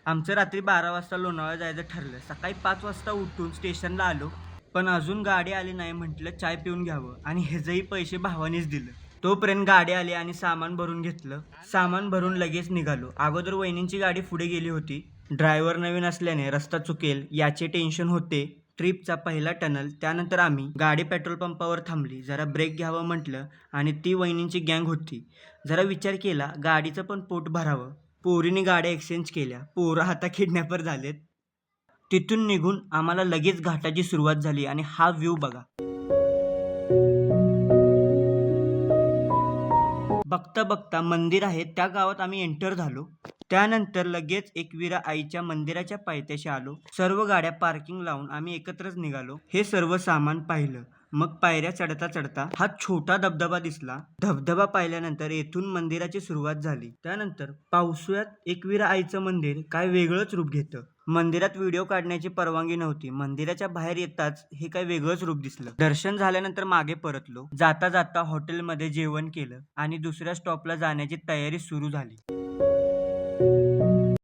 आमचं रात्री 12 वाजता लोणावळा जायचं ठरलं. सकाळी 5 वाजता उठून स्टेशनला आलो, पण अजून गाडी आली नाही. म्हटलं चाय पिऊन घ्यावं आणि ह्याचंही पैसे भावानेच दिलं. तोपर्यंत गाडी आली आणि सामान भरून घेतलं. सामान भरून लगेच निघालो. अगोदर वहिनींची गाडी पुढे गेली होती. ड्रायव्हर नवीन असल्याने रस्ता चुकेल याचे टेन्शन होते. ट्रिपचा पहिला टनल. त्यानंतर आम्ही गाडी पेट्रोल पंपावर थांबली. जरा ब्रेक घ्यावं म्हटलं आणि ती वहिनींची गँग होती. जरा विचार केला गाडीचं पण पोट भरावं. पोरीने गाड्या एक्सचेंज केल्या. पोरं आता किडनॅपर झालेत. तिथून निघून आम्हाला लगेच घाटाची सुरुवात झाली आणि हा व्ह्यू बघा. बघता बघता मंदिर आहे त्या गावात आम्ही एंटर झालो. त्यानंतर लगेच एकविरा आईच्या मंदिराच्या पायथ्याशी आलो. सर्व गाड्या पार्किंग लावून आम्ही एकत्रच निघालो. हे सर्व सामान पाहिलं. मग पायऱ्या चढता चढता हा छोटा धबधबा दिसला. धबधबा पाहिल्यानंतर येथून मंदिराची सुरुवात झाली. त्यानंतर पावसाळ्यात एकविरा आईचं मंदिर काय वेगळंच रूप घेतं. मंदिरात व्हिडिओ काढण्याची परवानगी नव्हती. मंदिराच्या बाहेर येताच हे काय वेगळंच रूप दिसलं. दर्शन झाल्यानंतर मागे परतलो. जाता जाता हॉटेलमध्ये जेवण केलं आणि दुसऱ्या स्टॉपला जाण्याची तयारी सुरू झाली.